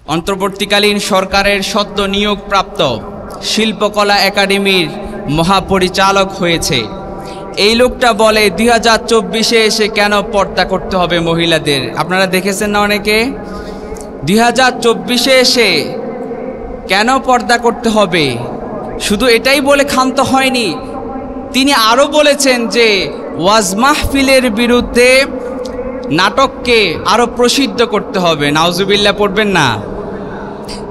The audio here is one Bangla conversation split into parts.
অন্তর্বর্তীকালীন সরকারের সদ্য নিয়োগপ্রাপ্ত শিল্পকলা একাডেমির মহাপরিচালক হয়েছে। এই লোকটা বলে 2024-এ এসে কেন পর্দা করতে হবে মহিলাদের। আপনারা দেখেছেন না অনেকে, 2024-এ এসে কেন পর্দা করতে হবে। শুধু এটাই বলে ক্ষান্ত হয়নি, তিনি আরও বলেছেন যে ওয়াজ মাহফিলের বিরুদ্ধে নাটককে আরও প্রসিদ্ধ করতে হবে। নাউজুবিল্লাহ পড়বেন না।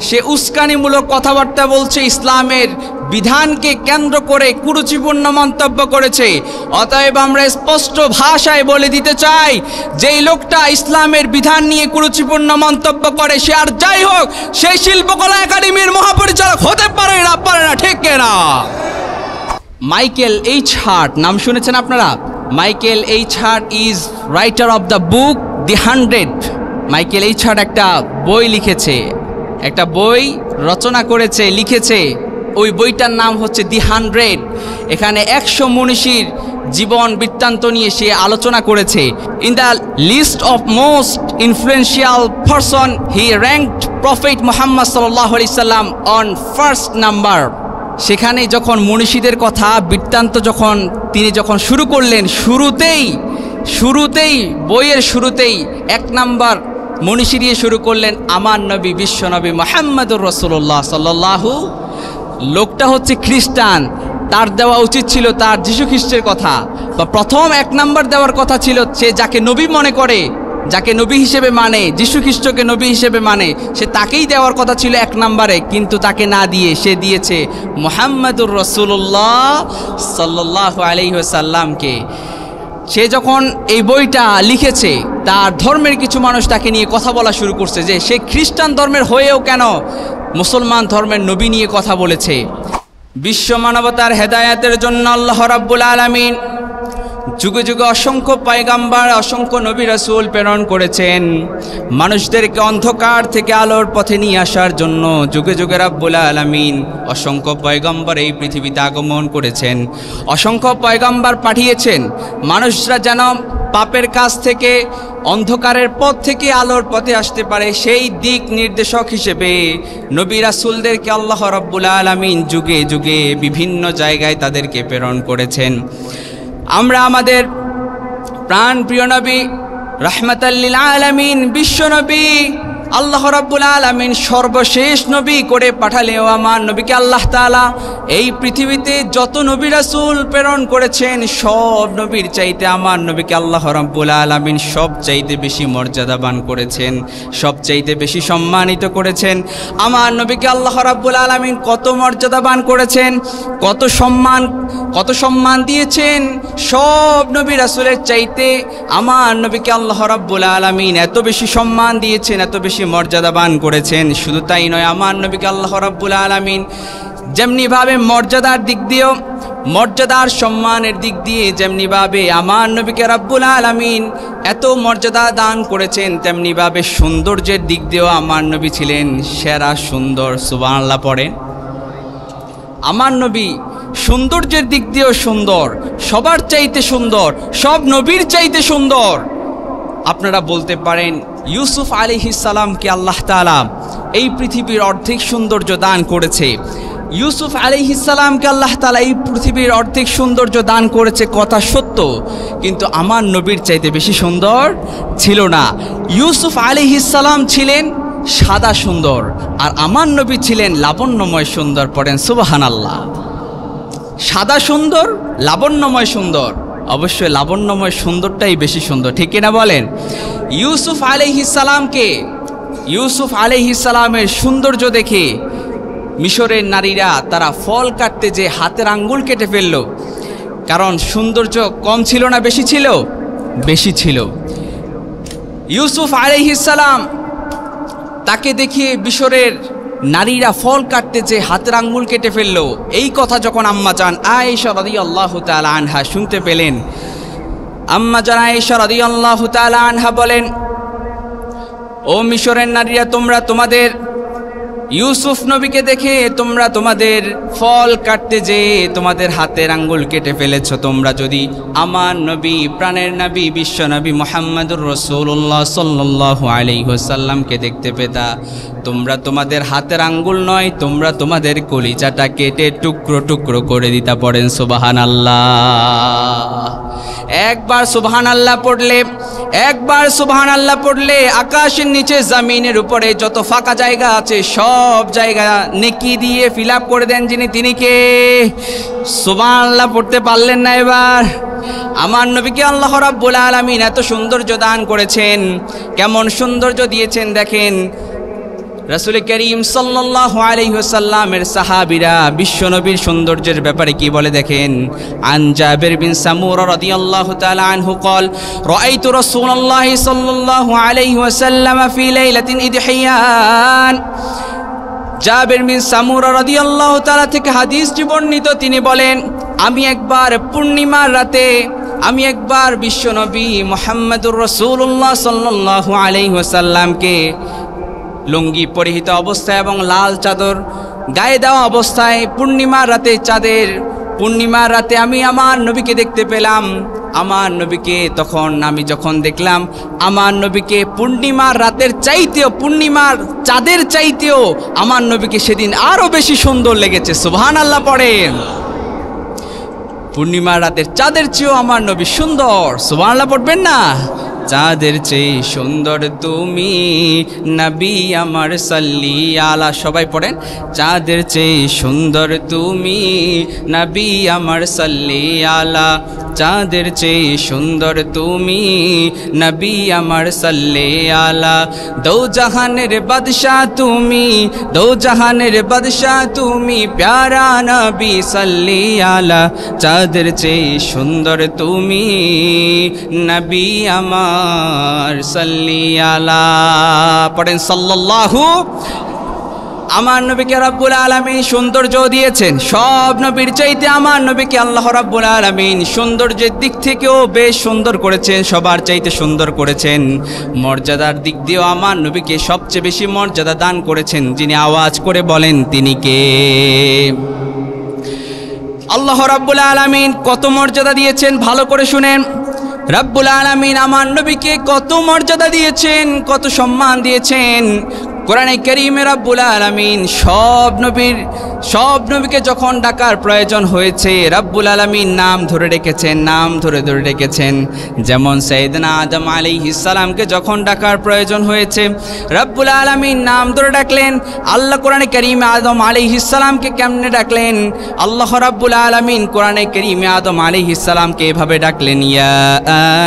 সে উস্কানিমূলক কথাবার্তা বলছে, ইসলামের বিধানকে কেন্দ্র করে কুরুচিপূর্ণ মন্তব্য করেছে। অতএব আমরা স্পষ্ট ভাষায় বলে দিতে চাই, যেই লোকটা ইসলামের বিধান নিয়ে কুরুচিপূর্ণ মন্তব্য করে, সে আর যাই হোক, সেই শিল্পকলা একাডেমির মহাপরিচালক হতে পারে না, ঠিক না। মাইকেল এইচ হার্ট নাম শুনেছেন আপনারা? Michael H heart is writer of the book the 100। Michael H heart একটা বই লিখেছে, একটা বই রচনা করেছে, লিখেছে। ওই বইটার নাম হচ্ছে দি 100। এখানে 100 মনীষীর জীবন বৃত্তান্ত নিয়ে সে আলোচনা করেছে। In the list of most influential person he ranked prophet Muhammad সাল্লাল্লাহু আলাইহি সাল্লাম অন ফার্স্ট নাম্বার। সেখানে যখন মনীষীদের কথা বৃত্তান্ত তিনি যখন শুরু করলেন, শুরুতেই বইয়ের শুরুতেই 1 নাম্বার মনীষী দিয়ে শুরু করলেন আমার নবী বিশ্বনবী মুহাম্মদুর রাসূলুল্লাহ সাল্লাল্লাহু। লোকটা হচ্ছে খ্রিস্টান, তার দেওয়া উচিত ছিল তার যীশু খ্রিস্টের কথা, বা প্রথম 1 নাম্বার দেওয়ার কথা ছিল সে যাকে নবী মনে করে, যাকে নবী হিসেবে মানে, যীশু খ্রিস্টকে নবী হিসেবে মানে, সে তাকেই দেওয়ার কথা ছিল 1 নম্বরে, কিন্তু তাকে না দিয়ে সে দিয়েছে মুহাম্মদুর রাসূলুল্লাহ সাল্লাল্লাহু আলাইহি ওয়াসাল্লামকে। সে যখন এই বইটা লিখেছে, তার ধর্মের কিছু মানুষ তাকে নিয়ে কথা বলা শুরু করছে যে সে খ্রিস্টান ধর্মের হয়েও কেন মুসলমান ধর্মের নবী নিয়ে কথা বলেছে। বিশ্ব মানবতার হেদায়েতের জন্য আল্লাহ রাব্বুল আলামিন যুগে যুগে অসংখ্য পয়গাম্বার, অসংখ্য নবী রাসূল প্রেরণ করেছেন মানুষদেরকে অন্ধকার থেকে আলোর পথে নিয়ে আসার জন্য। যুগে যুগে রাব্বুল আলামিন অসংখ্য পয়গাম্বার এই পৃথিবীতে আগমন করেছেন, অসংখ্য পয়গাম্বার পাঠিয়েছেন মানুষরা যেন পাপের কাজ থেকে, অন্ধকারের পথ থেকে আলোর পথে আসতে পারে। সেই দিক নির্দেশক হিসেবে নবী রাসূলদেরকে আল্লাহ রাব্বুল আলামিন যুগে যুগে বিভিন্ন জায়গায় তাদেরকে প্রেরণ করেছেন। আমরা আমাদের প্রাণ প্রিয় নবী রাহমাতাল লিল আলামিন বিশ্ব নবী আল্লাহ রাব্বুল আলামিন সর্বশেষ নবী করে পাঠালেও আমার নবীকে আল্লাহ তাআলা এই পৃথিবীতে যত নবী রাসূল প্রেরণ করেছেন, সব নবীর চাইতে আমার নবীকে আল্লাহ রাব্বুল আলামিন সবচাইতে বেশি মর্যাদাবান করেছেন, সবচাইতে বেশি সম্মানিত করেছেন। আমার নবীকে আল্লাহ রাব্বুল আলামিন কত মর্যাদাবান করেছেন, কত সম্মান দিয়েছেন, সব নবী রাসূলের চাইতে আমার নবীকে আল্লাহ রাব্বুল আলামিন এত বেশি সম্মান দিয়েছেন, এত বেশি মর্যাদাবান করেছেন। শুধু তাই নয়, আমার নবীকে আল্লাহ রাব্বুল আলামিন যেমনিভাবে মর্যাদার দিক দিয়েও, মর্যাদার সম্মানের দিক দিয়ে যেমনিভাবে আমার নবীকে রাব্বুল আলামিন এত মর্যাদা দান করেছেন, তেমনিভাবে সৌন্দর্যের দিক দিয়েও আমার নবী ছিলেন সেরা সুন্দর। সুবহানাল্লাহ পড়েন। আমার নবী সৌন্দর্যের দিক দিয়েও সুন্দর, সবার চাইতে সুন্দর, সব নবীর চাইতে সুন্দর। আপনারা বলতে পারেন ইউসুফ আলাইহিস সালামকে আল্লাহ তাআলা এই পৃথিবীর অর্ধেক সৌন্দর্য দান করেছে। ইউসুফ আলাইহিস সালামকে আল্লাহ তাআলা এই পৃথিবীর অর্ধেক সৌন্দর্য দান করেছে, কথা সত্য, কিন্তু আমার নবীর চাইতে বেশি সুন্দর ছিল না। ইউসুফ আলাইহিস সালাম ছিলেন সাদা সুন্দর, আর আমার নবী ছিলেন লাবণ্যময় সুন্দর। পড়েন সুবহানাল্লাহ। সাদা সুন্দর, লাবণ্যময় সুন্দর, অবশ্যই লাবণ্যময় সুন্দরটাই বেশি সুন্দর, ঠিক কিনা বলেন? ইউসুফ আলাইহিস সালামের সৌন্দর্য দেখে মিশরের নারীরা তারা ফল কাটতে যে হাতের আঙ্গুল কেটে ফেলল, কারণ সৌন্দর্য কম ছিল না বেশি ছিল? বেশি ছিল। ইউসুফ আলাইহিস সালাম তাকে দেখে মিশরের নারীরা ফল কাটতে যে হাতের আঙ্গুল কেটে ফেলল, এই কথা যখন আম্মাজান আয়েশা রাদিয়াল্লাহু তাআলা আনহা শুনতে পেলেন, আম্মাজান আয়েশা রাদিয়াল্লাহু তাআলা আনহা বলেন, ও মিশরের নারীরা, তোমরা তোমাদের ইউসুফ নবীকে দেখে তোমরা তোমাদের ফল কাটতে যেয়ে তোমাদের হাতের আঙ্গুল কেটে ফেলেছো। তোমরা যদি আমার নবী, প্রাণের নবী, বিশ্ব নবী মুহাম্মদুর রাসূলুল্লাহ সাল্লাল্লাহু আলাইহি ওয়াসাল্লামকে দেখতে পেতা, তোমরা তোমাদের হাতের আঙ্গুল নয়, তোমরা তোমাদের কলিজাটা কেটে টুকরো টুকরো করে দিতা। পড়েন সুবহানাল্লাহ। একবার সুবহানাল্লাহ পড়লে, একবার সুবহানাল্লাহ পড়লে আকাশের নিচে জমিনের উপরে যত ফাঁকা জায়গা আছে সব জায়গা নেকি দিয়ে ফিল আপ করে দেন যিনি, তিনি কে? সুবহানাল্লাহ পড়তে পারলেন না এবার? আমার নবীকে আল্লাহ রাব্বুল আলামিন এত সৌন্দর্য দান করেছেন। কেমন সৌন্দর্য দিয়েছেন দেখেন। রাসূল করিম সাল্লাল্লাহু আলাইহি ওয়াসাল্লামের সাহাবীরা বিশ্বনবীর সৌন্দর্যের ব্যাপারে কি বলে দেখেন। আন জাবির বিন সামুরা রাদিয়াল্লাহু তাআলা আনহু قال রাআইতু রাসূলুল্লাহ সাল্লাল্লাহু আলাইহি ওয়াসাল্লাম ফি লাইলাতিন ইদহিয়ান। জাবির বিন সামুরা রাদিয়াল্লাহু তাআলা থেকে হাদিসটি বর্ণিত, তিনি বলেন আমি একবার পূর্ণিমার রাতে, আমি একবার বিশ্বনবী মুহাম্মদুর রাসূলুল্লাহ সাল্লাল্লাহু আলাইহি ওয়াসাল্লামকে লুঙ্গি পরিহিত অবস্থায় এবং লাল চাদর গায়ে দেওয়া অবস্থায় পূর্ণিমার রাতে, চাঁদের পূর্ণিমার রাতে আমি আমার নবীকে দেখতে পেলাম। আমার নবীকে তখন আমি যখন দেখলাম, আমার নবীকে পূর্ণিমার রাতের চাইতেও, পূর্ণিমার চাঁদের চাইতেও আমার নবীকে সেদিন আরো বেশি সুন্দর লেগেছে। সুবহানাল্লাহ পড়েন। পূর্ণিমার রাতের চাঁদের চেয়েও আমার নবী সুন্দর। সুবহানাল্লাহ পড়বেন না? চাঁদের চেয়ে সুন্দর তুমি নবী আমার সাল্লি আলা। সবাই পড়েন, চাঁদের চেয়ে সুন্দর তুমি নবী আমার সাল্লি আলা। চাঁদের চেয়ে সুন্দর তুমি নবী আমার সাল্লি আলা। দো জাহানের বাদশাহ তুমি, দো জাহানের বাদশাহ তুমি প্যারা নবী সাল্লি আলা। চাঁদের চেয়ে সুন্দর তুমি নবী আমার সাল্লি আলা। পড়েন সাল্লাল্লাহু। আমার নবীকে রাব্বুল আলামিন সৌন্দর্য দিয়েছেন। সব নবীর চাইতে আমার নবীকে আল্লাহ রাব্বুল আলামিন সৌন্দর্যের দিক থেকেও বেশ সুন্দর করেছেন, সবার চাইতে সুন্দর করেছেন। মর্যাদার দিক দিয়েও আমার নবীকে সবচেয়ে বেশি মর্যাদা দান করেছেন। যিনি আওয়াজ করে বলেন তিনি কে? আল্লাহ রাব্বুল আলামিন কত মর্যাদা দিয়েছেন ভালো করে শুনেন। রাব্বুল আলামিন আমার নবীকে কত মর্যাদা দিয়েছেন, কত সম্মান দিয়েছেন। কোরআনে কারীমে রাব্বুল আলামিন সব নবীকে যখন ডাকার প্রয়োজন হয়েছে রাব্বুল আলামিন নাম ধরে রেখেছেন, নাম ধরে ধরে রেখেছেন। যেমন সাইয়েদনা আদম আলাইহিস সালামকে যখন ডাকার প্রয়োজন হয়েছে রাব্বুল আলামিন নাম ধরে ডাকলেন। আল্লাহ কোরআনে কারীমে আদম আলাইহিস সালামকে কেমনে ডাকলেন? আল্লাহ রাব্বুল আলামিন কোরআনে কারীমে আদম আলাইহিস সালামকে এভাবে ডাকলেন, ইয়া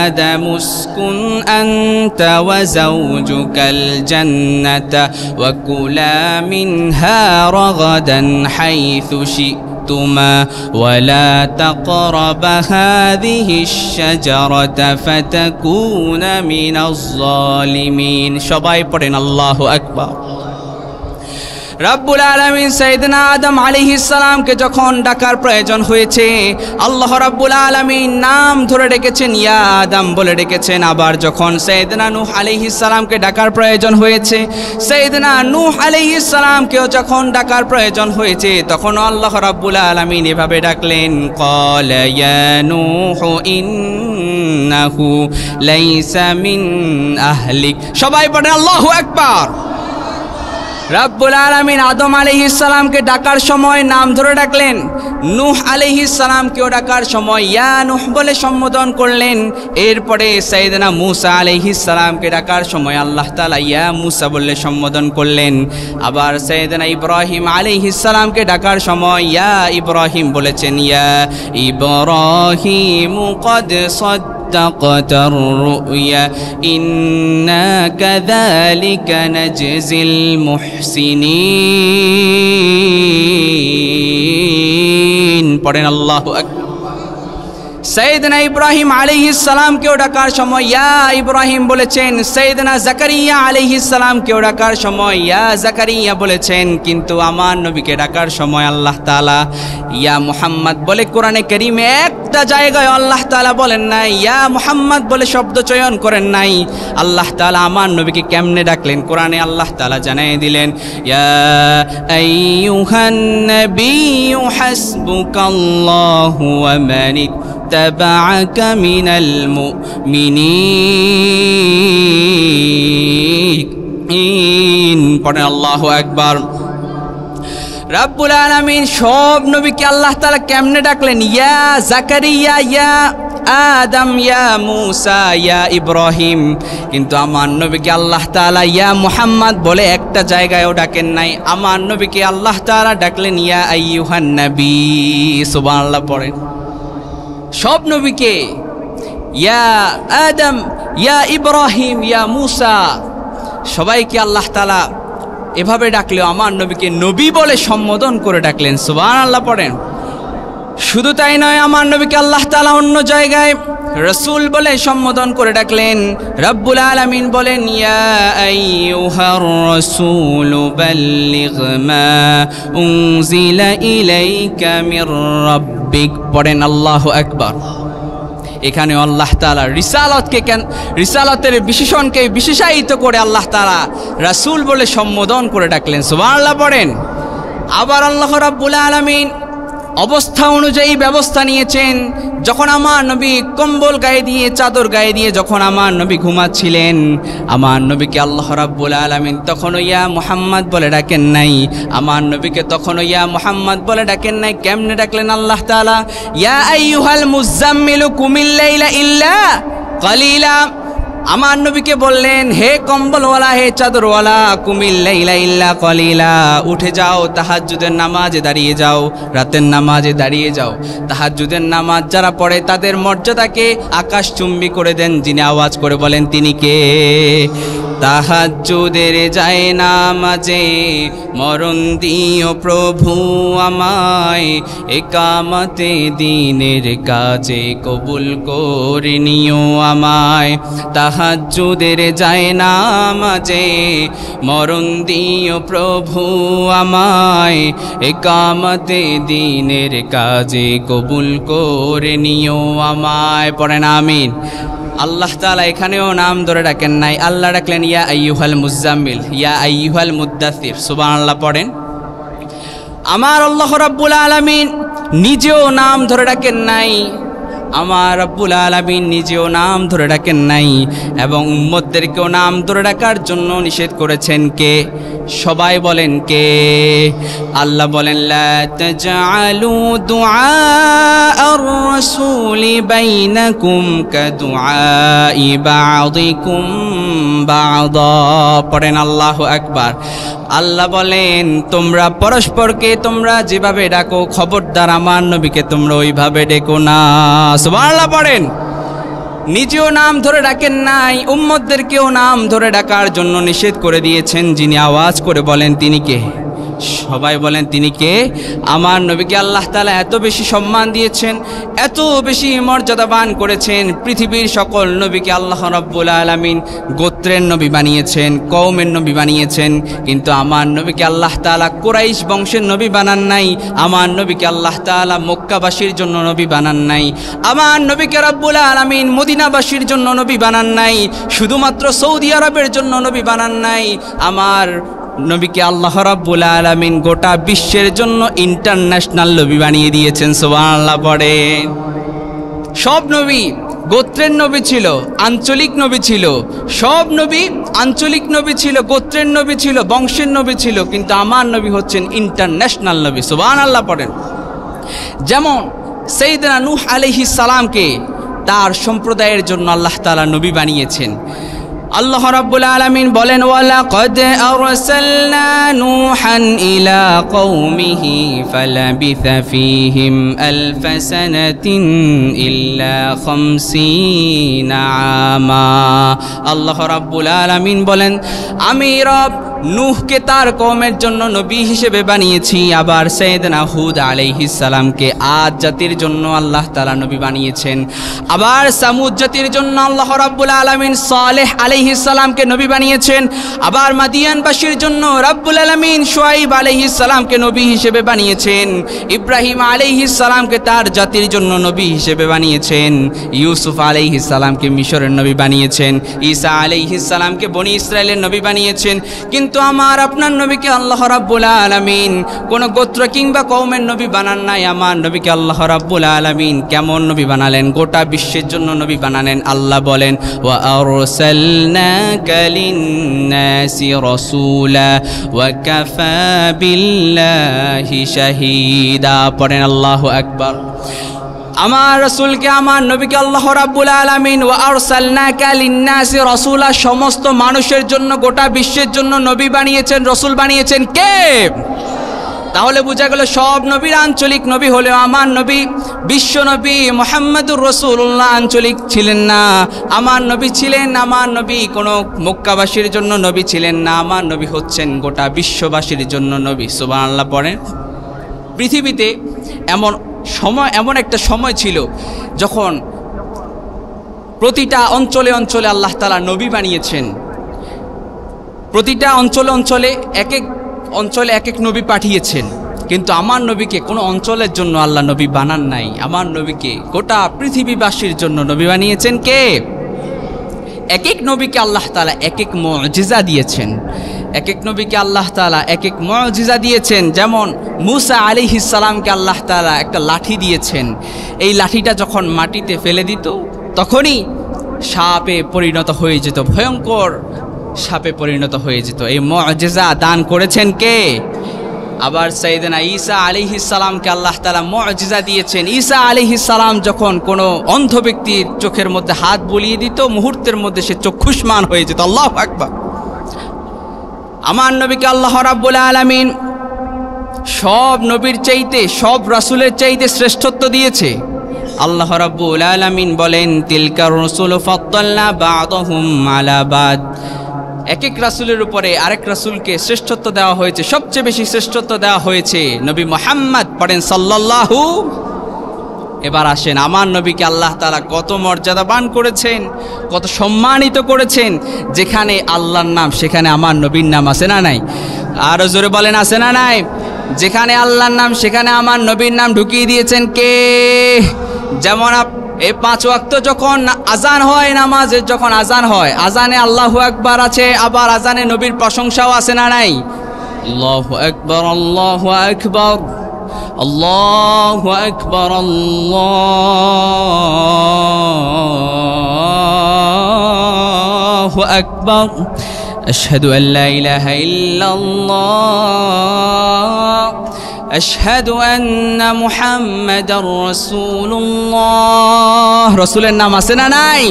আদামুসকুন আনতা ওয়া যাওজুকাল জান্নাতা وكلا منها رغدا حيث شئتما ولا تقربا هذه الشجرة فتكونا من الظالمين। সবাই পড়েন আল্লাহু আকবার। রাব্বুল আলামিন সাইয়েদনা আদম আলাইহিস সালামকে যখন ডাকার প্রয়োজন হয়েছে আল্লাহ রাব্বুল আলামিন নাম ধরে ডেকেছেন, ইয়া আদম বলে ডেকেছেন। আবার যখন সাইয়েদনা নূহ আলাইহিস সালামকে ডাকার প্রয়োজন হয়েছে, সাইয়েদনা নূহ আলাইহিস সালামকেও যখন ডাকার প্রয়োজন হয়েছে তখন আল্লাহ রাব্বুল আলামিন এভাবে ডাকলেন, ক্বালা ইয়া নূহ ইন্নাহু লাইসা মিন আহলিক। সবাই পড়েন আল্লাহু আকবার। রাব্বুল আলামিন আদম আলাইহিস সালামকে ডাকার সময় নাম ধরে ডাকলেন, নূহ আলাইহিস সালামকেও ডাকার সময় ইয়া নূহ বলে সম্বোধন করলেন। এরপরে সাইয়েদনা মূসা আলাইহিস সালামকে ডাকার সময় আল্লাহ তাআলা ইয়া মূসা বলে সম্বোধন করলেন। আবার সাইয়েদনা ইব্রাহিম আলাইহিস সালামকে ডাকার সময় ইয়া ইব্রাহিম বলেছেন, ইয়া ইব্রাহিম ক্বাদ صدقت الرؤيا إنا كذلك نجزي المحسنين। পড়েন আল্লাহু আকবার। সাইয়েদনা ইব্রাহিম আলাইহিস সালামকেও ডাকার সময় ইয়া ইব্রাহিম বলেছেন, সাইয়েদনা জাকারিয়া আলাইহিস সালামকেও ডাকার সময় ইয়া জাকারিয়া বলেছেন। কিন্তু আমার নবীকে ডাকার সময় আল্লাহ তাআলা ইয়া মুহাম্মদ বলে কোরআনে কারীমে একটা একটা জায়গায় আল্লাহ তাআলা বলেন নাই, ইয়া মুহাম্মদ বলে শব্দ চয়ন করেন নাই। আল্লাহ তাআলা আমার নবীকে কেমনে ডাকলেন কোরআনে আল্লাহ তাআলা জানিয়ে দিলেন, ইয়া আইয়ুহান নাবিয়্যু হাসবুকাল্লাহু ওয়া মান ইত্তাবা'আকা মিনাল মুমিনিন। পড়েন আল্লাহু আকবার। রব্বুল আলামিন সব নবীকে আল্লাহ তাআলা কেমনে ডাকলেন, ইয়া জাকারিয়া, ইয়া আদম, ইয়া মুসা, ইয়া ইব্রাহিম। কিন্তু আমার নবীকে আল্লাহ তাআলা ইয়া মুহাম্মদ বলে একটা জায়গায়ও ডাকেন নাই। আমার নবীকে আল্লাহ তাআলা ডাকলেন ইয়া আইয়ুহান নবী। সুবহানাল্লাহ পড়েন। সব নবীকে ইয়া আদম, ইয়া ইব্রাহিম, ইয়া মুসা সবাইকে আল্লাহ তাআলা এভাবে ডাকলেও আমার নবীকে নবী বলে সম্বোধন করে ডাকলেন। সুবহানাল্লাহ পড়েন। শুধু তাই নয়, আমার নবীকে আল্লাহ তাআলা অন্য জায়গায় রাসূল বলে সম্বোধন করে ডাকলেন। রব্বুল আলামিন বলেন, ইয়া আইয়ুহার রাসূলু বাল্লিগ মা উনজিলা ইলাইকা মির রাব্বিক। পড়েন আল্লাহু আকবার। এখানে আল্লাহ তাআলা রিসালাতের বিশেষণকে বিশেষায়িত করে আল্লাহ তাআলা রাসূল বলে সম্বোধন করে ডাকলেন। সুবহানাল্লাহ পড়েন। আবার আল্লাহ রাব্বুল আলামিন অবস্থা অনুযায়ী ব্যবস্থা নিয়েছেন। যখন আমার নবী কম্বল গায়ে দিয়ে, চাদর গায়ে দিয়ে যখন আমার নবী ঘুমাচ্ছিলেন, আমার নবীকে আল্লাহ রাব্বুল আলামিন তখনও ইয়া মুহাম্মদ বলে ডাকেন নাই। আমার নবীকে তখনও ইয়া মুহাম্মদ বলে ডাকেন নাই। কেমনে ডাকলেন আল্লাহ তাআলা, ইয়া আইয়ুহাল মুযাম্মিলু কুমিল লাইলা ইল্লা কালিলা। আমার নবীকে বললেন, হে কম্বলওয়ালা, হে চাদরওয়ালা, কুমিল লাইলা ইল্লা কালিলা, উঠে যাও, তাহাজ্জুদের নামাজে দাঁড়িয়ে যাও, রাতের নামাজে দাঁড়িয়ে যাও। তাহাজ্জুদের নামাজ যারা পড়ে তাদের মর্যাদাকে আকাশচুম্বী করে দেন যিনি আওয়াজ করে বলেন তিনি কে? তাহাজ্জুদের যায় নামাজে মরণ দিও প্রভু আমায়, একামতে দিনের কাজে কবুল করে নিও আমায়। তাহাজ্জুদের যায় নামাজে মরণ দিও প্রভু আমায়, একামতে দিনের কাজে কবুল করে নিও আমায়। পড়েন আমিন। আল্লাহ তাআলা এখানেও নাম ধরে ডাকেন নাই। আল্লাহ ডাকলেন ইয়া আইয়ুহাল মুযাম্মিল, ইয়া আইয়ুহাল মুদ্দাসির। সুবহানাল্লাহ পড়েন। আমার আল্লাহ রাব্বুল আলামিন নিজেও নাম ধরে ডাকেন নাই। আমার রব্বুল আলামিন নিজেও নাম ধরে ডাকেন নাই এবং উম্মতদেরকেও নাম ধরে ডাকার জন্য নিষেধ করেছেন কে? সবাই বলেন কে? আল্লাহ বলেন, লা তাজআলু দুআআর রাসূলি বাইনাকুম কাদুআই বা'দিকুম বা'দা। পড়েন আল্লাহু আকবার। আল্লাহ বলেন, তোমরা পরস্পরকে তোমরা যেভাবে ডাকো, খবরদার আমার নবীকে তোমরা ওইভাবে ডেকো না। সুবহানাল্লাহ পড়েন। নিজেও নাম ধরে ডাকেন নাই, উম্মতদেরকেও নাম ধরে ডাকার জন্য নিষেধ করে দিয়েছেন যিনি আওয়াজ করে বলেন তিনি কে? সবাই বলেন তিনি কে? আমার নবীকে আল্লাহ তাআলা এত বেশি সম্মান দিয়েছেন, এত বেশি মর্যাদাবান করেছেন। পৃথিবীর সকল নবীকে আল্লাহ রাব্বুল আলামিন গোত্রের নবী বানিয়েছেন, কওমের নবী বানিয়েছেন, কিন্তু আমার নবীকে আল্লাহ তাআলা কুরাইশ বংশের নবী বানান নাই। আমার নবীকে আল্লাহ তাআলা মক্কাবাসীর জন্য নবী বানান নাই। আমার নবীকে রাব্বুল আলামিন মদিনাবাসীর জন্য নবী বানান নাই, শুধুমাত্র সৌদি আরবের জন্য নবী বানান নাই। আমার নবীকে আল্লাহ রাব্বুল আলামিন গোটা বিশ্বের জন্য ইন্টারন্যাশনাল নবী বানিয়ে দিয়েছেন। সুবহানাল্লাহ পড়েন। সব নবী গোত্রের নবী ছিল, আঞ্চলিক নবী ছিল। সব নবী আঞ্চলিক নবী ছিল, গোত্রের নবী ছিল, বংশের নবী ছিল, কিন্তু আমার নবী হচ্ছেন ইন্টারন্যাশনাল নবী। সুবহানাল্লাহ পড়েন। যেমন সাইয়েদনা নূহ আলাইহিস সালামকে তার সম্প্রদায়ের জন্য আল্লাহ তাআলা নবী বানিয়েছেন। আল্লাহ রাব্বুল আলামিন বলেন, ওয়ালাকাদ আরসালনা নূহান ইলা কওমিহি ফালাবিথা ফীহিম আলফ সানাতিন ইল্লা 50 আমা। আল্লাহ রাব্বুল আলামিন বলেন, আমি রব নূহকে তার কওমের জন্য নবী হিসেবে বানিয়েছি, আবার সাইয়েদনা হুদ আলাইহিস সালামকে আদ জাতির জন্য আল্লাহ তাআলা নবী বানিয়েছেন, আবার সামুদ জাতির জন্য আল্লাহ রাব্বুল আলামিন সালেহ আলাইহিস সালামকে নবী বানিয়েছেন, আবার মাদিয়ানবাসীর জন্য রাব্বুল আলামিন শুআইব আলাইহিস সালামকে নবী হিসেবে বানিয়েছেন, ইব্রাহিম আলাইহিস সালামকে তার জাতির জন্য নবী হিসেবে বানিয়েছেন, ইউসুফ আলাইহিস সালামকে মিশরের নবী বানিয়েছেন, ঈসা আলাইহিস সালামকে বনি ইসরাইলের নবী বানিয়েছেন। কিন্তু আমার আপনার নবীকে আল্লাহ রাব্বুল আলামিন কোন গোত্র কিংবা কওমের নবী বানান নাই। আমার নবীকে আল্লাহ রাব্বুল আলামিন কেমন নবী বানালেন? গোটা বিশ্বের জন্য নবী বানালেন। আল্লাহ বলেন, ওয়া আরসালনাকা লিন-নাসি রাসূলা ওয়া কাফা বিল্লাহি শাহীদা। পড়েন আল্লাহু আকবার। আমার রাসূলকে, আমার নবীকে আল্লাহ রাব্বুল আলামিন ওয়া আরসালনাকা লিন-নাসি রাসূলা, সমস্ত মানুষের জন্য, গোটা বিশ্বের জন্য নবী বানিয়েছেন, রাসূল বানিয়েছেন কে? তাহলে বোঝা গেল সব নবীর আঞ্চলিক নবী হলেও আমার নবী বিশ্ব নবী মুহাম্মদুর রাসূলুল্লাহ আঞ্চলিক ছিলেন না। আমার নবী ছিলেন, আমার নবী কোনো মক্কাবাসীর জন্য নবী ছিলেন না, আমার নবী হচ্ছেন গোটা বিশ্ববাসীর জন্য নবী। সুবহানাল্লাহ পড়েন। পৃথিবীতে এমন একটা সময় ছিল যখন প্রতিটা অঞ্চলে অঞ্চলে আল্লাহ তাআলা নবী বানিয়েছেন। প্রতিটা অঞ্চলে অঞ্চলে এক এক নবী পাঠিয়েছেন, কিন্তু আমার নবীকে কোনো অঞ্চলের জন্য আল্লাহ নবী বানান নাই। আমার নবীকে গোটা পৃথিবীবাসীর জন্য নবী বানিয়েছেন কে? এক এক নবীকে আল্লাহ তাআলা এক এক মুজিজা দিয়েছেন, এক এক নবীকে আল্লাহ তাআলা এক এক মুজিজা দিয়েছেন। যেমন মূসা আলাইহিস সালামকে আল্লাহ তাআলা একটা লাঠি দিয়েছেন, এই লাঠিটা যখন মাটিতে ফেলে দিত তখনই সাপে পরিণত হয়ে যেত, ভয়ঙ্কর সাপে পরিণত হয়ে যেত। এই মুজিজা দান করেছেন কে? আবার সাইয়েদনা ঈসা আলাইহিস সালামকে আল্লাহ তাআলা মুজিজা দিয়েছেন। ঈসা আলাইহিস সালাম যখন কোনো অন্ধ ব্যক্তির চোখের মধ্যে হাত বুলিয়ে দিত, মুহূর্তের মধ্যে সে চক্ষুষ্মান হয়ে যেত। আল্লাহু আকবার। আমার নবীকে আল্লাহ রাব্বুল আলামিন সব নবীর চাইতে, সব রাসূলের চাইতে শ্রেষ্ঠত্ব দিয়েছে। আল্লাহ রাব্বুল আলামিন বলেন, তিলকা রাসূলু ফাদ্দালনা বা'দাহুম আলা বা'দ। এক এক রাসূলের উপরে আরেক রাসূলকে শ্রেষ্ঠত্ব দেওয়া হয়েছে, সবচেয়ে বেশি শ্রেষ্ঠত্ব দেওয়া হয়েছে নবী মুহাম্মদ। পড়েন সাল্লাল্লাহু। এবার আসেন, আমার নবীকে আল্লাহ তাআলা কত মর্যাদাবান করেছেন, কত সম্মানিত করেছেন। যেখানে আল্লাহর নাম সেখানে আমার নবীর নাম আছে না নাই? আরো জোরে বলেন, আছে না নাই? যেখানে আল্লাহর নাম সেখানে আমার নবীর নাম ঢুকিয়ে দিয়েছেন কে? যেমন এই 5 ওয়াক্ত যখন আজান হয়, নামাজের যখন আজান হয়, আজানে আল্লাহু আকবার আছে, আবার আজানে নবীর প্রশংসাও আছে না নাই? আল্লাহু আকবার, আল্লাহু আকবার, আল্লাহু আকবার, আল্লাহু আকবার। আশহাদু আল্লা ইলাহা ইল্লাল্লাহ, আশহাদু আন্না মুহাম্মাদার রাসূলুল্লাহ। রাসূলের নাম আছে না নাই?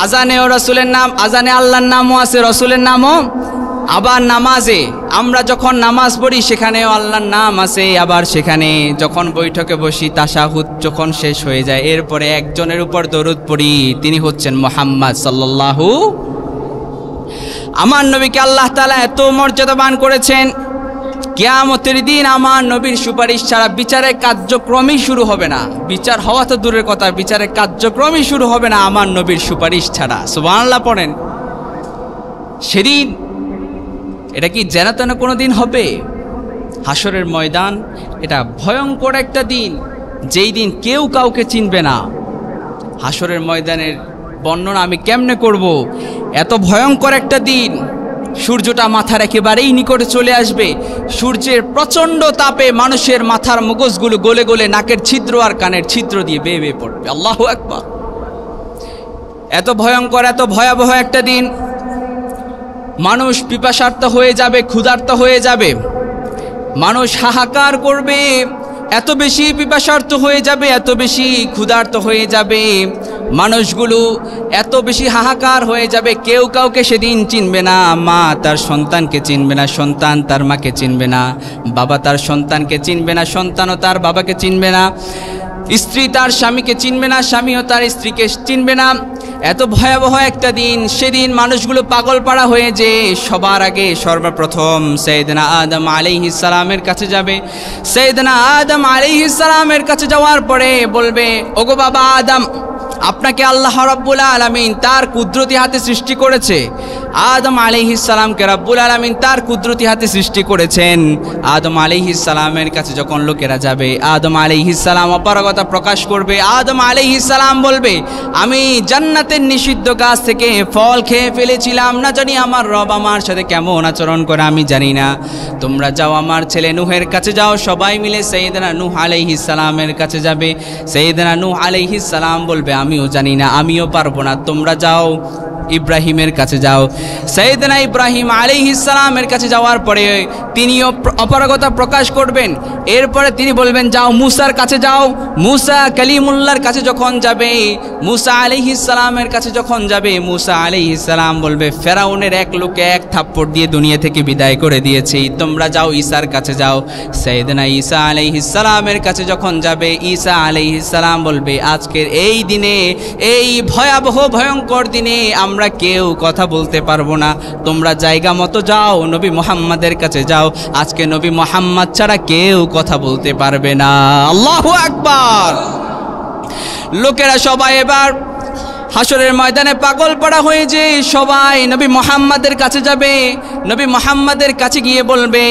আজানেও রাসূলের নাম, আজানে আল্লাহর নামও আছে, রাসূলের নামও। আবার নামাজে আমরা যখন নামাজ পড়ি সেখানেও আল্লাহর নাম আছে। আবার সেখানে যখন বৈঠকে বসি, তাশাহুদ যখন শেষ হয়ে যায়, এরপরে একজনের উপর দরুদ পড়ি, তিনি হচ্ছেন মুহাম্মদ সাল্লাল্লাহু। আমার নবীকে আল্লাহ তাআলা এত মর্যাদাবান করেছেন, কিয়ামতের দিন আমার নবীর সুপারিশ ছাড়া বিচারের কার্যক্রমই শুরু হবে না। বিচার হওয়া তো দূরের কথা, বিচারের কার্যক্রমই শুরু হবে না আমার নবীর সুপারিশ ছাড়া। সুবহানাল্লাহ পড়েন। সেদিন এটা কি যেন তেন কোনো দিন হবে? হাসরের ময়দান এটা ভয়ঙ্কর একটা দিন, যেই দিন কেউ কাউকে চিনবে না। হাসরের ময়দানের বর্ণনা আমি কেমনে করব? এত ভয়ঙ্কর একটা দিন। সূর্যটা মাথার একেবারেই নিকটে চলে আসবে। সূর্যের প্রচণ্ড তাপে মানুষের মাথার মগজগুলো গলে গলে নাকের ছিদ্র আর কানের ছিদ্র দিয়ে বেয়ে বেয়ে পড়বে। আল্লাহু আকবার। এত ভয়ঙ্কর, এত ভয়াবহ একটা দিন। মানুষ পিপাসার্ত হয়ে যাবে, ক্ষুধার্ত হয়ে যাবে, মানুষ হাহাকার করবে, এত বেশি পিপাসার্ত হয়ে যাবে, এত বেশি ক্ষুধার্ত হয়ে যাবে, মানুষগুলো এত বেশি হাহাকার হয়ে যাবে, কেউ কাউকে সেদিন চিনবে না। মা তার সন্তানকে চিনবে না, সন্তান তার মাকে চিনবে না, বাবা তার সন্তানকে চিনবে না, সন্তানও তার বাবাকে চিনবে না, স্ত্রী তার স্বামীকে চিনবে না, স্বামীও তার স্ত্রীকে চিনবে না। এত ভয়াবহ একটা দিন। সেদিন মানুষগুলো পাগল পাড়া হয়ে যে সবার আগে সর্বপ্রথম সাইয়েদনা আদম আলাইহিস সালামের কাছে যাবে। সাইয়েদনা আদম আলাইহিস সালামের কাছে যাওয়ার পরে বলবে, ওগো বাবা আদম, আপনাকে আল্লাহ রাব্বুল আলামিন তার কুদরতি হাতে সৃষ্টি করেছে। আদম আলাইহিস সালামকে রাব্বুল আলামিন তার কুদরতি হাতে সৃষ্টি করেছেন। আদম আলাইহিস সালামের কাছে যখন লোকেরা যাবে, আদম আলাইহিস সালাম অপারগতা প্রকাশ করবে। আদম আলাইহিস সালাম বলবে, আমি জান্নাতের নিষিদ্ধ গাছ থেকে ফল খেয়ে ফেলেছিলাম, না জানি আমার রব আমার সাথে কেমন আচরণ করে আমি জানি না। তোমরা যাও আমার ছেলে নূহের কাছে যাও। সবাই মিলে সাইয়েদনা নূহ আলাইহিস সালামের কাছে যাবে। সাইয়েদনা নূহ আলাইহিস সালাম বলবে, আমিও জানি না, আমিও পারবো না, তোমরা যাও ইব্রাহিমের কাছে যাও। সাইয়েদনা ইব্রাহিম আলাইহিস সালামের কাছে যাওয়ার পরে তিনিও অপারগতা প্রকাশ করবেন। এরপরে তিনি বলবেন, যাও মুসার কাছে যাও। মুসা কালিমুল্লাহর কাছে যখন যাবে, মুসা আলাইহিস সালামের কাছে যখন যাবে, মুসা আলাইহিস সালাম বলবে, ফেরাউনের এক লোকে এক থাপ্পড় দিয়ে দুনিয়া থেকে বিদায় করে দিয়েছি, তোমরা যাও ঈসার কাছে যাও। সাইয়েদনা ঈসা আলাইহিস সালামের কাছে যখন যাবে, ঈসা আলাইহিস সালাম বলবে, আজকের এই দিনে, এই ভয়াবহ ভয়ঙ্কর দিনে আমরা কেউ কথা বলতে পারবো না, তোমরা জায়গা মতো যাও, নবী মুহাম্মাদের কাছে যাও। আজকে নবী মুহাম্মদ ছাড়া কেউ কথা বলতে পারবে না। আল্লাহু আকবার। লোকেরা সবাই এবার হাসরের ময়দানে পাগল পাড়া হয়ে যে সবাই নবী মুহাম্মাদের কাছে যাবে। নবী মুহাম্মাদের কাছে গিয়ে বলবে,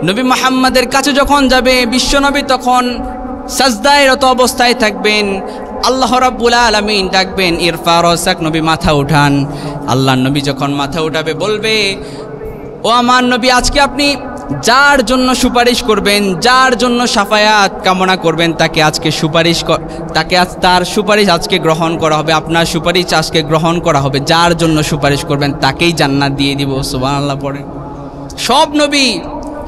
নবী মুহাম্মাদের কাছে যখন যাবে, বিশ্বনবী তখন সাজদায় রত অবস্থায় থাকবেন। আল্লাহ রাব্বুল আলামিন ডাকবেন, ইরফা রাসাক, নবী মাথা উঠান। আল্লাহর নবী যখন মাথা উঠাবে বলবে, ও আমার নবী, আজকে আপনি যার জন্য সুপারিশ করবেন, যার জন্য শাফায়াত কামনা করবেন, তাকে আজকে তার সুপারিশ আজকে গ্রহণ করা হবে। আপনার সুপারিশ আজকে গ্রহণ করা হবে। যার জন্য সুপারিশ করবেন তাকেই জান্নাত দিয়ে দিব। সুবহানাল্লাহ পড়েন। সব নবী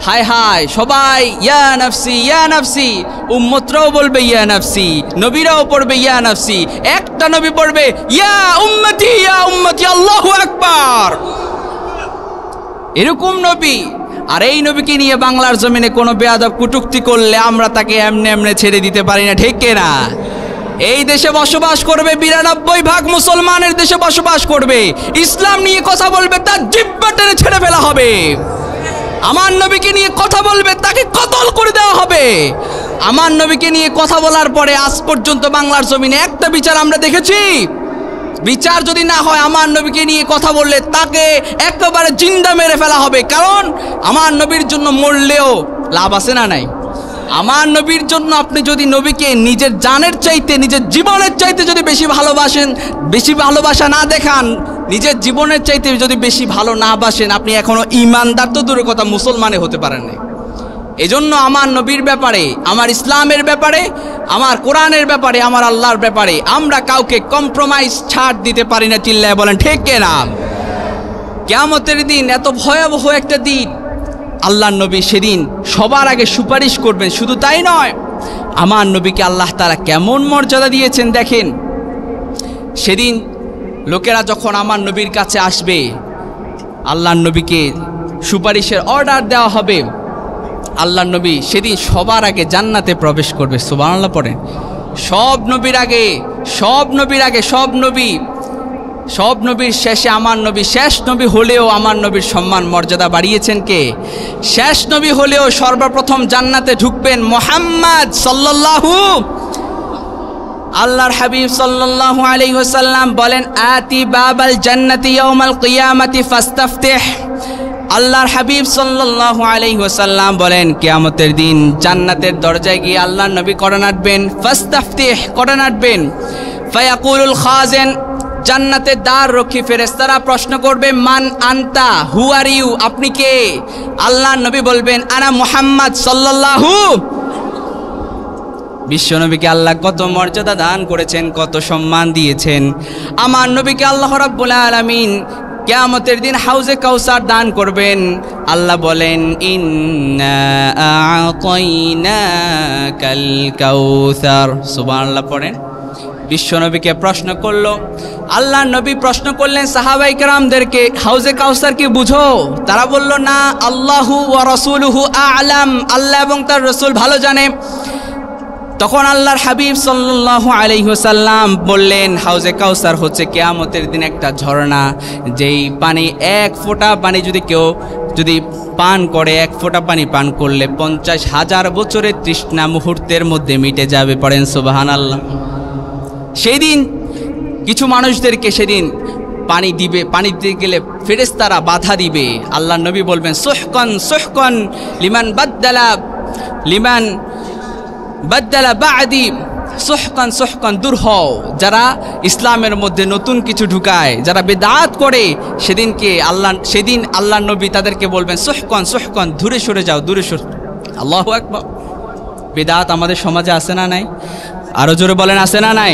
হায় হায়, সবাই ইয়া নাফসি ইয়া নাফসি, উম্মতরাও বলবে ইয়া নাফসি, নবীরাও পড়বে ইয়া নাফসি, একটা নবী পড়বে ইয়া উম্মতি ইয়া উম্মতি, আল্লাহু আকবার। এরকম নবী। আর এই নবীকে নিয়ে বাংলার জমিনে কোনো বেয়াদব কুটুক্তি করলে আমরা তাকে এমনি এমনি ছেড়ে দিতে পারি না, ঠিক কিনা? এই দেশে বসবাস করবে, ৯২% মুসলমানের দেশে বসবাস করবে, ইসলাম নিয়ে কথা বলবে, তার জিহ্বা টেনে ছেড়ে ফেলা হবে। আমার নবীকে নিয়ে কথা বলবে, তাকে কতল করে দেওয়া হবে। আমার নবীকে নিয়ে কথা বলার পরে আজ পর্যন্ত বাংলার জমিনে একটা বিচার আমরা দেখেছি? বিচার যদি না হয়, আমার নবীকে নিয়ে কথা বললে তাকে একেবারে জিন্দা মেরে ফেলা হবে। কারণ আমার নবীর জন্য মরলেও লাভ আছে না নাই? আমার নবীর জন্য আপনি যদি নবীকে নিজের জানের চাইতে, নিজের জীবনের চাইতে যদি বেশি ভালোবাসেন, বেশি ভালোবাসা না দেখান, নিজের জীবনের চাইতে যদি বেশি ভালো না বাসেন, আপনি এখনো ইমানদার তো দূরের কথা মুসলমানে হতে পারেন না। এজন্য আমার নবীর ব্যাপারে, আমার ইসলামের ব্যাপারে, আমার কোরআনের ব্যাপারে, আমার আল্লাহর ব্যাপারে আমরা কাউকে কম্প্রোমাইজ ছাড় দিতে পারি না। চিল্লায় বলেন ঠিক কিনা? কিয়ামতের দিন এত ভয়াবহ একটা দিন। আল্লাহর নবী সেদিন সবার আগে সুপারিশ করবেন। শুধু তাই নয়, আমার নবীকে আল্লাহ তাআলা কেমন মর্যাদা দিয়েছেন দেখেন। সেদিন লোকেরা যখন আমার নবীর কাছে আসবে, আল্লাহর নবীকে সুপারিশের অর্ডার দেওয়া হবে। আল্লাহর নবী সেদিন সবার আগে জান্নাতে প্রবেশ করবে। সুবহানাল্লাহ পড়েন। সব নবীর আগে, সব নবীর আগে, সব নবীর শেষে আমার নবী, শেষ নবী হলেও আমার নবীর সম্মান মর্যাদা বাড়িয়েছেন কে? শেষ নবী হলেও সর্বপ্রথম জান্নাতে ঢুকবেন মুহাম্মদ সাল্লাল্লাহু। আল্লাহর হাবিব সাল্লাল্লাহু আলাইহি ওয়াসাল্লাম বলেন, আতি বাবাল জান্নাতি ইয়াউমাল কিয়ামাতি ফাস্তাফতিহ। আল্লাহর হাবিব সাল্লাল্লাহু আলাইহি ওয়াসাল্লাম বলেন, কিয়ামতের দিন জান্নাতের দরজায় গিয়ে আল্লাহর নবী কড়া নাড়বেন, ফাস্তাফতিহ, কড়া নাড়বেন। ফায়াকুলুল খাজিন, জান্নাতের দ্বার রক্ষী ফেরেশতারা প্রশ্ন করবে, মান আনতা, হু আর ইউ, আপনি কে? আল্লাহর নবী বলবেন, আনা মুহাম্মদ সাল্লাল্লাহু। বিশ্বনবীকে আল্লাহ কত মর্যাদা দান করেছেন, কত সম্মান দিয়েছেন। আমার নবীকে আল্লাহ রাব্বুল আলামিন কিয়ামতের দিন হাউজে কাউসার দান করবেন। আল্লাহ বলেন, ইন্না আ'তাইনাকাল কাউসার। সুবহানাল্লাহ পড়েন। বিশ্বনবীকে প্রশ্ন করলো, আল্লাহর নবী প্রশ্ন করলেন সাহাবায়ে কেরামদেরকে, হাউজে কাউসার কি বুঝো? তারা বলল, না, আল্লাহু ওয়া রাসূলুহু আ'লাম, আল্লাহ এবং তার রাসূল ভালো জানে। তখন আল্লাহর হাবিব সাল্লাল্লাহু আলাইহি ওয়াসাল্লাম বললেন, হাউজে কাউসার হচ্ছে কিয়ামতের দিন একটা ঝর্ণা, যেই পানি এক ফোঁটা পানি যদি কেউ পান করে, এক ফোঁটা পানি পান করলে 50,000 বছরের তৃষ্ণা মুহূর্তের মধ্যে মিটে যাবে। পড়েন সুবহানাল্লাহ। সেই দিন কিছু মানুষদেরকে সেদিন পানি দিবে, পানি দিতে গেলে ফেরেশতারা বাধা দিবে। আল্লাহ নবী বলবেন, সুহকান সুহকান লিমান বাদ্দালা বাদি, সুহকান সুহকান, দূর হও। যারা ইসলামের মধ্যে নতুন কিছু ঢুকায়, যারা বিদআত করে, সেদিন আল্লাহ নবী তাদেরকে বলবেন, সুহকান সুহকান, দূরে সরে যাও, দূরে সরে। আল্লাহু আকবার। বিদআত আমাদের সমাজে আছে না নাই? আরো জোরে বলেন, আছে না নাই?